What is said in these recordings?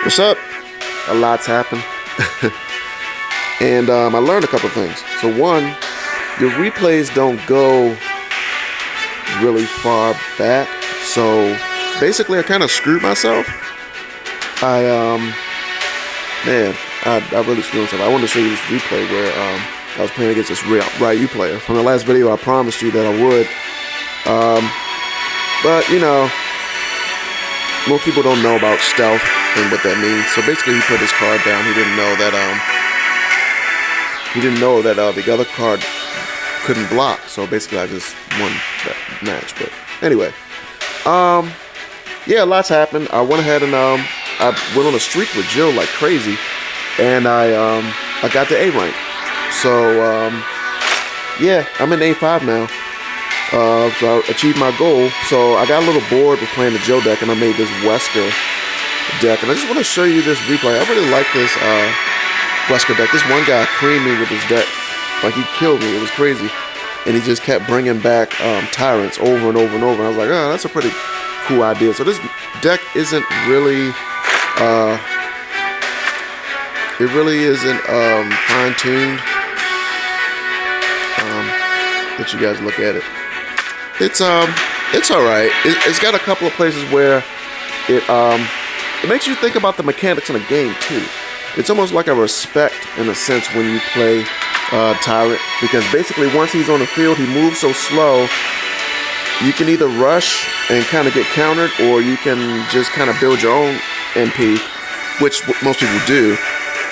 What's up? A lot's happened. And I learned a couple things. So one, your replays don't go really far back. So basically I kind of screwed myself. I really screwed myself. I wanted to show you this replay where I was playing against this Ryu player. From the last video I promised you that I would. But you know, most people don't know about stealth and what that means. So basically he put his card down. He didn't know that the other card couldn't block. So basically I just won that match. But anyway, yeah, lots happened. I went ahead and I went on a streak with Jill like crazy, and I got the A rank. So yeah, I'm in A5 now. So I achieved my goal. So I got a little bored with playing the Jill deck, and I made this Wesker deck. And I just want to show you this replay. I really like this Wesker deck. This one guy creamed me with his deck. Like, he killed me. It was crazy. And he just kept bringing back tyrants over and over and over. And I was like, oh, that's a pretty cool idea. So this deck isn't really, it really isn't fine-tuned. Let you guys look at it. It's alright. It's got a couple of places where it makes you think about the mechanics in a game too. It's almost like a respect in a sense when you play Tyrant, because basically once he's on the field, he moves so slow. You can either rush and kind of get countered, or you can just kind of build your own MP, which most people do,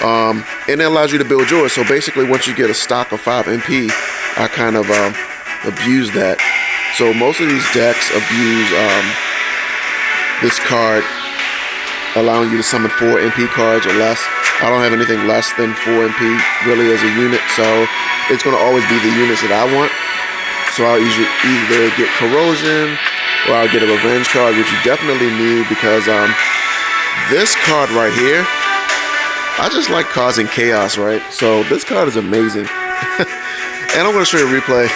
and it allows you to build yours. So basically, once you get a stock of 5 MP, I kind of abuse that. So most of these decks abuse this card, allowing you to summon 4 MP cards or less. I don't have anything less than 4 MP really as a unit, so it's going to always be the units that I want. So I'll either get Corrosion, or I'll get a Revenge card, which you definitely need, because this card right here, I just like causing chaos, right? So this card is amazing. And I'm going to show you a replay.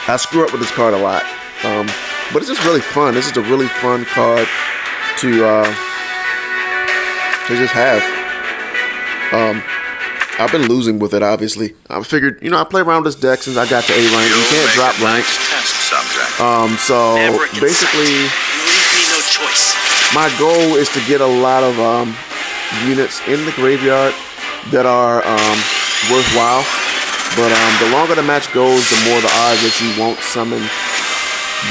I screw up with this card a lot, but it's just really fun. This is a really fun card to just have. I've been losing with it, obviously. I figured, you know, I play around with this deck since I got to A rank. You can't drop rank. So basically, my goal is to get a lot of units in the graveyard that are worthwhile. But the longer the match goes, the more the odds that you won't summon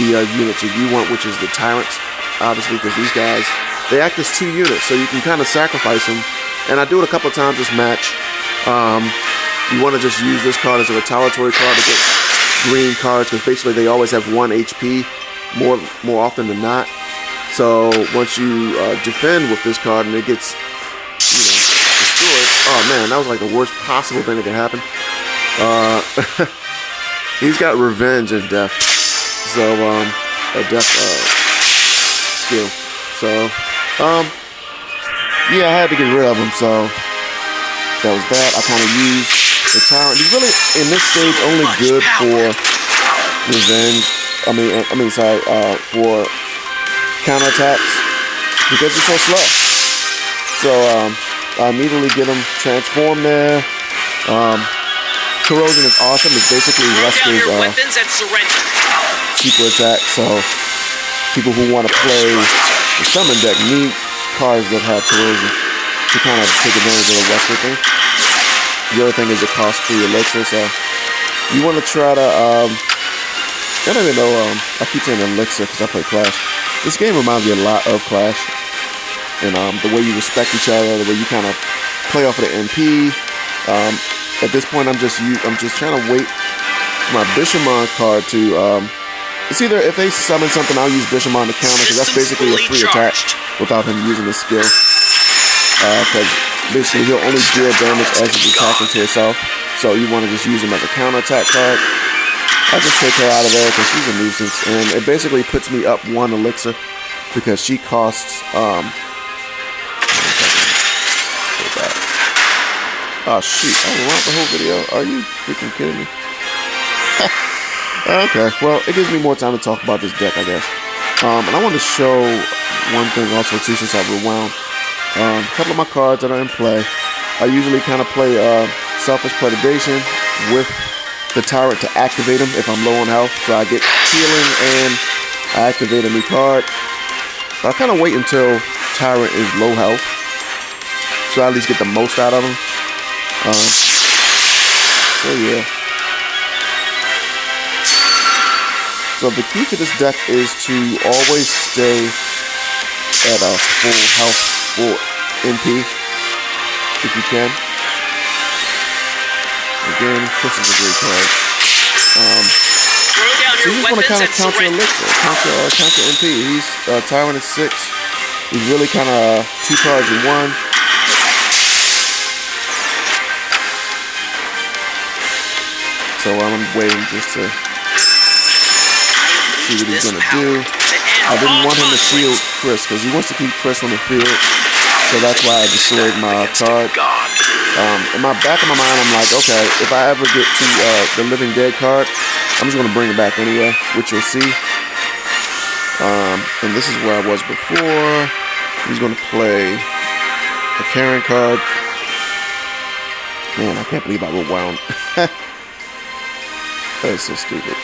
the units that you want, which is the Tyrants, obviously, because these guys, they act as 2 units, so you can kind of sacrifice them. And I do it a couple of times this match. You want to just use this card as a retaliatory card to get green cards, because basically they always have 1 HP more often than not. So once you defend with this card and it gets, you know, destroyed, oh man, that was like the worst possible thing that could happen. He's got Revenge and Death, so a Death skill. So yeah, I had to get rid of him. So that was bad. I kind of used the Tyrant. He's really in this stage only good for Revenge. For counterattacks, because he's so slow. So I immediately get him transformed there. Corrosion is awesome. It's basically Wesker's super attack. So people who want to play the summon deck need cards that have Corrosion to kind of take advantage of the Wesker thing. The other thing is it costs 3 elixir. So you want to try to I don't even know. I keep saying elixir because I play Clash. This game reminds me a lot of Clash, and the way you respect each other, the way you kind of play off of the MP. At this point, I'm just trying to wait for my Bishamon card to. It's either if they summon something, I'll use Bishamon to counter, because that's basically a free attack without him using his skill. Because basically he'll only deal damage as he's attacking to himself. So you want to just use him as a counter attack card. I just take her out of there because she's a nuisance, and it basically puts me up 1 elixir because she costs oh shoot, I want the whole video. Are you freaking kidding me? Okay, well, it gives me more time to talk about this deck, I guess. And I want to show one thing also too, since I've rewound. A couple of my cards that are in play. I usually kind of play Selfish Predation with the Tyrant to activate him if I'm low on health. So I get healing and I activate a new card. But I kind of wait until Tyrant is low health, so I at least get the most out of him. So yeah. So the key to this deck is to always stay at a full health, full MP, if you can. Again, Chris is a great card. So you just want to kind of counter Elixir, counter MP. He's Tyrant is 6. He's really kind of 2 cards in 1. So I'm waiting just to see what he's gonna do. I didn't want him to shield Chris because he wants to keep Chris on the field. So that's why I destroyed my card. In my back of my mind, I'm like, okay, if I ever get to the Living Dead card, I'm just gonna bring it back anyway, which you'll see. And this is where I was before. He's gonna play a Karen card. Man, I can't believe I rewound. That is so stupid.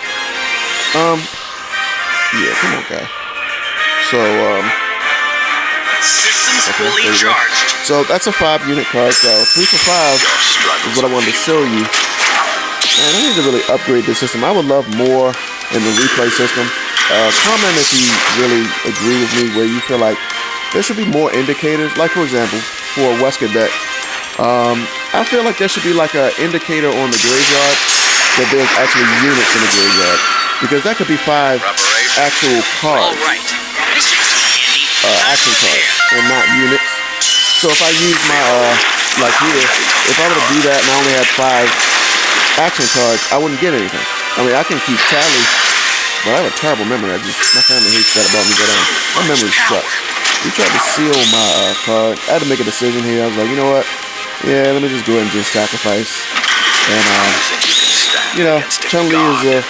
Yeah, come on, guy. So, systems fully charged. So that's a 5-unit card. So 3 for 5 is what I wanted to show you. Man, I need to really upgrade the system. I would love more in the replay system. Comment if you really agree with me, where you feel like there should be more indicators. Like for example, for a Wesker deck, I feel like there should be like an indicator on the graveyard that there's actually units in the graveyard, because that could be 5 actual cards, action cards, and not units. So if I use my, like here, if I were to do that and I only had 5 action cards, I wouldn't get anything. I mean, I can keep tally, but I have a terrible memory. My family hates that about me, but my memory sucks. He tried to seal my card. I had to make a decision here. I was like, you know what? Yeah, let me just go ahead and just sacrifice. And, you know, Chun-Li is a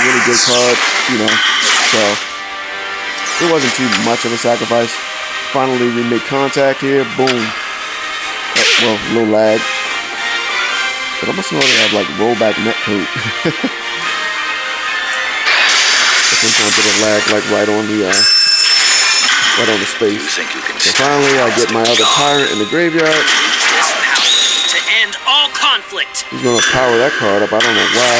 really good card, you know, so it wasn't too much of a sacrifice. Finally, we make contact here. Boom. Well, a little lag. But I must know that I have, like, rollback netcode. Sometimes it'll lag, like, right on the space. So finally, I get my other Tyrant in the graveyard. To end all conflict. He's gonna power that card up. I don't know why.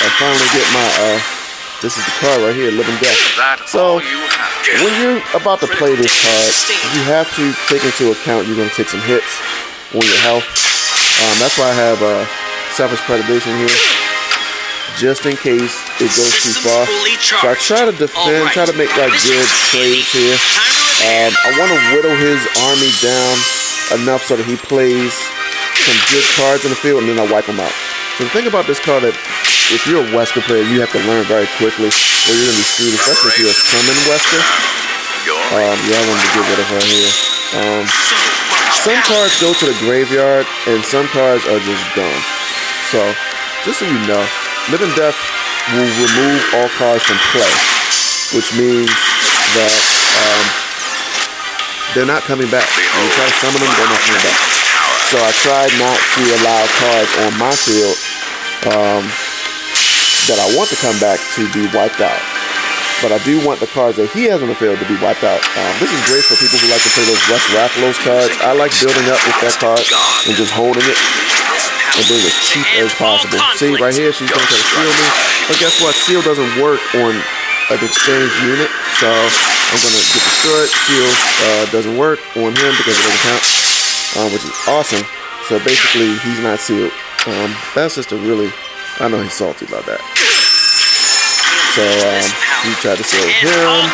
I finally get my this is the card right here, Living Death. So when you're about to play this card, you have to take into account you're gonna take some hits on your health. That's why I have Selfish Predation here, just in case it goes too far. So I try to defend, try to make like good trades here. I want to whittle his army down enough so that he plays some good cards in the field, and then I wipe him out. So the thing about this card, that if you're a Wesker player, you have to learn very quickly, or you're gonna be screwed, especially if you're a summon Wesker. Yeah, I wanted to get rid of her here. Some cards go to the graveyard, and some cards are just gone. So, just so you know, Living Death will remove all cards from play, which means that they're not coming back. When you try to summon them, they're not coming back. So I tried not to allow cards on my field that I want to come back to be wiped out. But I do want the cards that he has on the field to be wiped out. This is great for people who like to play those Weskerrr cards. I like building up with that card and just holding it and being as cheap as possible. See, right here, she's going to try to seal me. But guess what? Seal doesn't work on an exchange unit. So I'm going to get destroyed. Seal doesn't work on him because it doesn't count, which is awesome. So basically, he's not sealed. That's just a really... I know he's salty about that. So, he tried to seal him.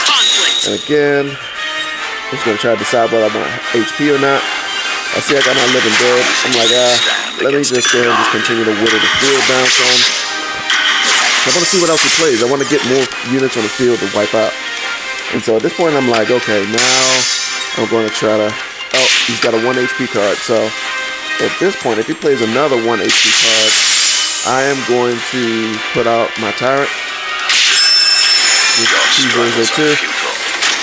And again, I'm just going to try to decide whether I want HP or not. I see I got my Living Dead. I'm like, let me just go ahead and just continue to whittle the field down some. I want to see what else he plays. I want to get more units on the field to wipe out. And so at this point, I'm like, okay, now I'm going to try to... Oh, he's got a 1 HP card. So at this point, if he plays another 1 HP card, I am going to put out my Tyrant. T002.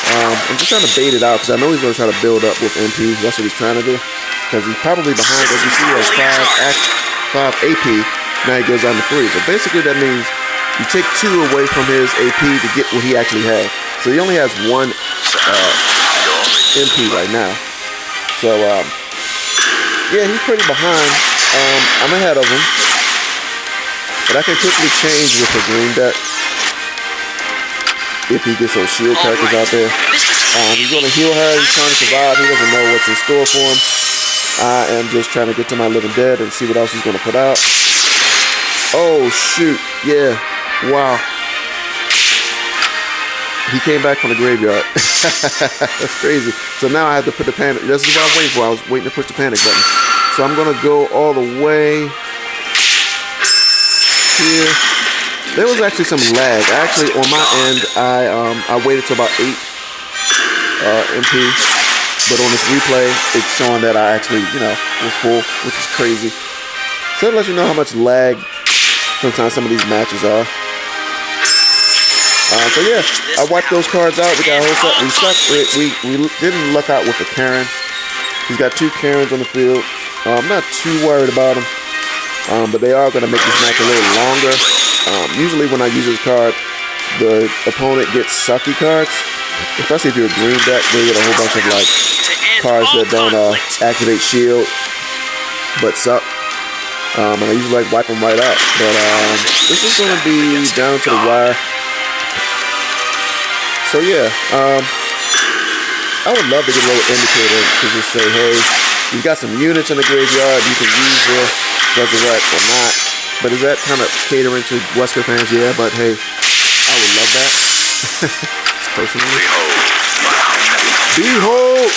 I'm just trying to bait it out because I know he's going to try to build up with MP. That's what he's trying to do. Because he's probably behind, as you see, he has 5 AP. Now he goes down to 3. So basically that means you take 2 away from his AP to get what he actually has. So he only has 1 MP right now. So, yeah, he's pretty behind. I'm ahead of him. But I can quickly change with the green deck. If he gets those shield characters out there. He's going to heal her. He's trying to survive. He doesn't know what's in store for him. I am just trying to get to my living dead and see what else he's going to put out. Oh, shoot. Yeah. Wow. He came back from the graveyard. That's crazy. So now I have to put the panic. This is what I'm waiting for. I was waiting to push the panic button. So I'm going to go all the way here. There was actually some lag. Actually, on my end, I waited till about 8 MP. But on this replay, it's showing that I actually, was full, which is crazy. So it lets you know how much lag sometimes some of these matches are. So yeah, I wiped those cards out. We got a whole set. We didn't luck out with the Karen. He's got 2 Karens on the field. I'm not too worried about them. But they are going to make this match a little longer. Usually when I use this card, the opponent gets sucky cards. Especially if you're a green deck, they get a whole bunch of cards that don't activate shield, but suck. And I usually wipe them right out. But this is going to be down to the wire. So yeah, I would love to get a little indicator to just say, hey, you've got some units in the graveyard, you can use the resurrect or not. But is that kind of catering to Wesker fans? Yeah, but hey, I would love that. Personally. Behold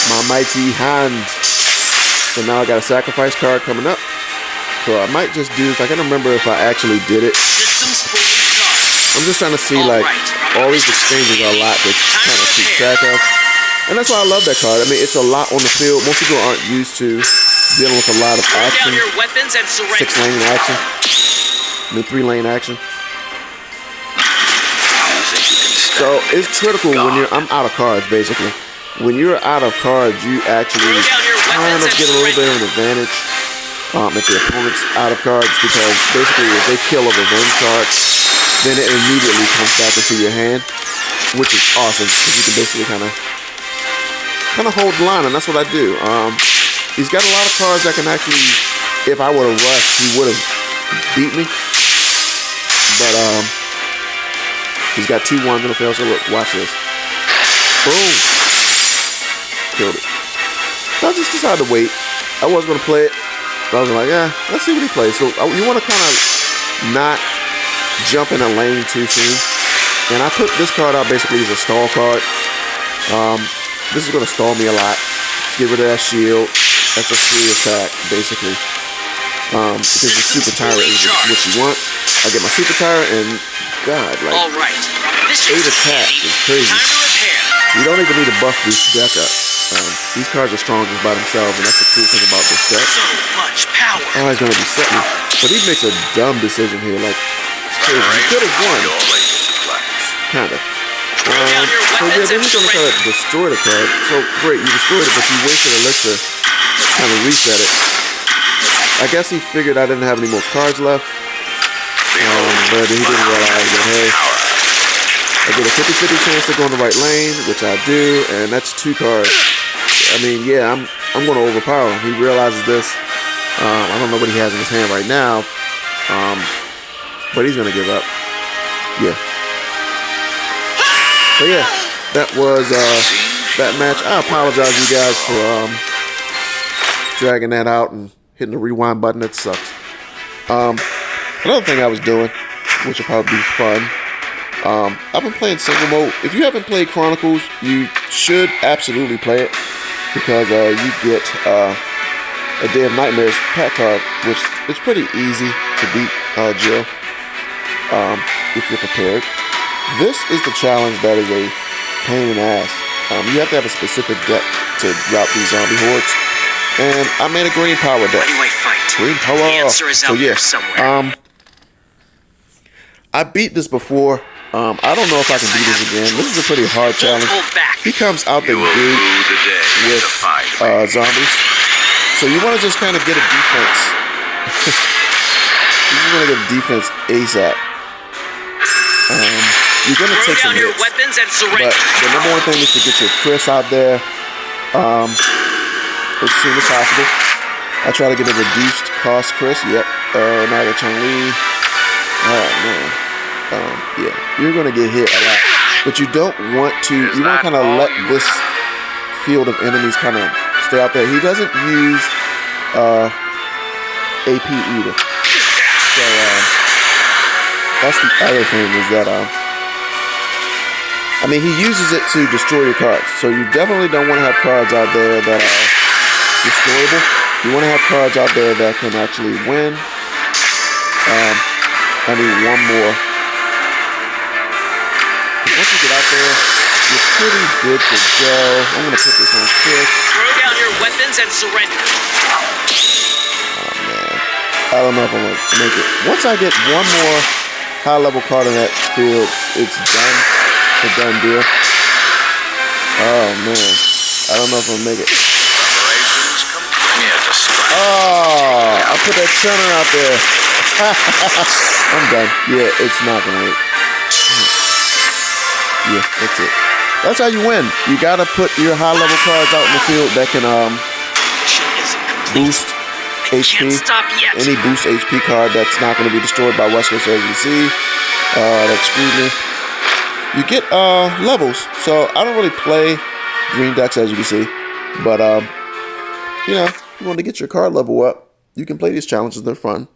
my mighty hand. So now I got a sacrifice card coming up. So I might just do this. I can't remember if I actually did it. I'm just trying to see all these exchanges are a lot to kind of keep track of. And that's why I love that card. I mean, it's a lot on the field. Most people aren't used to dealing with a lot of action. 6-lane action. I mean, 3-lane action. So it's critical when I'm out of cards, basically. When you're out of cards, you actually kind of get a little bit of an advantage if the opponent's out of cards, because basically if they kill a revenge card, then it immediately comes back into your hand, which is awesome, because you can basically kind of hold the line, and that's what I do. He's got a lot of cards that can actually, if I would have rushed, he would have beat me. But he's got 2 1s on the field, so look, watch this. Boom. Killed it. So I just decided to wait. I wasn't going to play it, but I was like, yeah, let's see what he plays. So you want to kind of not jump in a lane too soon. And I put this card out basically as a stall card. This is going to stall me a lot. Get rid of that shield. That's a free attack, basically. Because the super tyrant is what you want. I get my super tyrant and God, 8 attack is crazy. You don't even need to buff this deck up. These cards are strong just by themselves, and that's the cool thing about this deck. So much power. Oh, he's gonna be setting me. But he makes a dumb decision here. It's crazy. He could have won. Kinda. So yeah, then he's gonna try to destroy the card. So great, you destroyed it, but you wasted elixir to kind of reset it. I guess he figured I didn't have any more cards left. But he didn't realize that, hey, I get a 50-50 chance to go in the right lane, which I do, and that's 2 cards. I mean, yeah, I'm going to overpower him. He realizes this. I don't know what he has in his hand right now, but he's going to give up. Yeah. So yeah, that was that match. I apologize, you guys, for dragging that out and hitting the rewind button. It sucks. Another thing I was doing, which will probably be fun, I've been playing single mode. If you haven't played Chronicles, you should absolutely play it, because you get a Day of Nightmares pack card, which is pretty easy to beat Jill if you're prepared. This is the challenge that is a pain in the ass. You have to have a specific deck to route these zombie hordes, and I made a green power deck. Where do I fight? Green power. The answer is out there somewhere. I beat this before. I don't know if I can beat this again. This is a pretty hard challenge. He comes out the gate with zombies. So you want to just kind of get a defense. You just want to get a defense ASAP. You're going to take some hits. But the number one thing is to get your Chris out there as soon as possible. I try to get a reduced cost Chris. Yep. Now I got Chun-Li. Oh, man. Yeah, you're going to get hit a lot. But you don't want to, you want to kind of let this field of enemies kind of stay out there. He doesn't use AP either. So, that's the other thing is that, I mean, he uses it to destroy your cards. So you definitely don't want to have cards out there that are destroyable. You want to have cards out there that can actually win. I need one more. Once you get out there, you're pretty good to go. I'm going to put this on Chris. Throw down your weapons and surrender. Oh, man. I don't know if I'm going to make it. Once I get one more high-level card in that field, it's done. It's a done deal. Oh, man. I don't know if I'm going to make it. Oh, I put that chunner out there. I'm done. Yeah, it's not going to work. Yeah, that's it. That's how you win. You gotta put your high-level cards out in the field that can boost HP. Any boost HP card that's not going to be destroyed by Wesker. So as you see, that screwed me. You get levels. So I don't really play green decks as you can see, but you know, if you want to get your card level up, you can play these challenges. They're fun.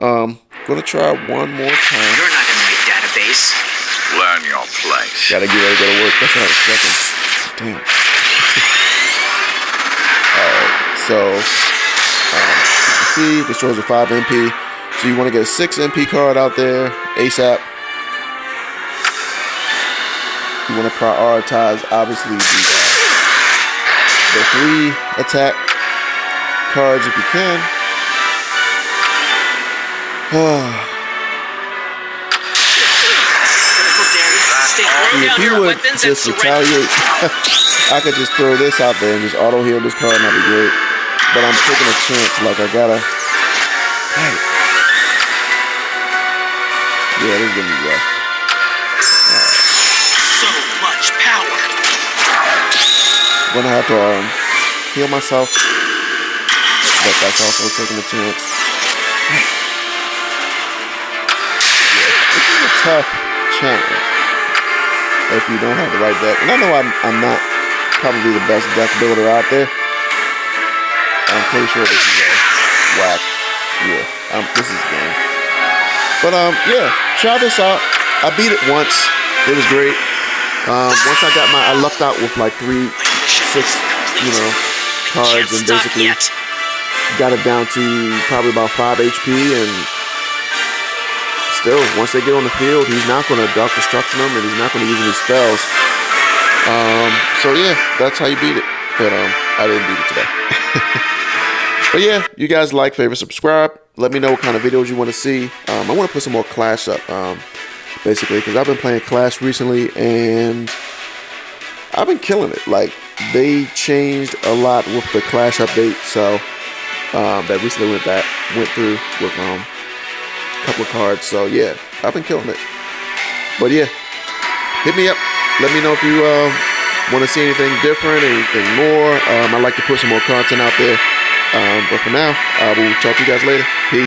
Gonna try one more time. You're not in my database. Learn your place. Gotta get ready to go to work. That's what I was checking. Damn. Alright, so you can see destroys a 5 MP. So you want to get a 6 MP card out there ASAP. You want to prioritize obviously the 3 attack cards if you can. If you would just retaliate, I could just throw this out there and just auto heal this card and that'd be great. But I'm taking a chance, like I gotta. Hey. Yeah, this is gonna be rough. So much power. I'm gonna have to heal myself, but that's also taking a chance. Yeah, this is a tough challenge. If you don't have the right deck. And I know I'm not probably the best deck builder out there. I'm pretty sure this is whack. Yeah, this is game. But yeah, try this out. I beat it once. It was great. Once I lucked out with like 3, 6, cards and basically got it down to probably about 5 HP and still, once they get on the field, he's not going to Dark Destruction them, and he's not going to use any spells. So yeah, that's how you beat it. But I didn't beat it today. But yeah, you guys like, favorite, subscribe. Let me know what kind of videos you want to see. I want to put some more Clash up, basically, because I've been playing Clash recently, and I've been killing it. Like, they changed a lot with the Clash update, so that recently went through with couple of cards, so yeah, I've been killing it. But yeah, hit me up, let me know if you want to see anything different, anything more. I'd like to put some more content out there, but for now, I will talk to you guys later. Peace.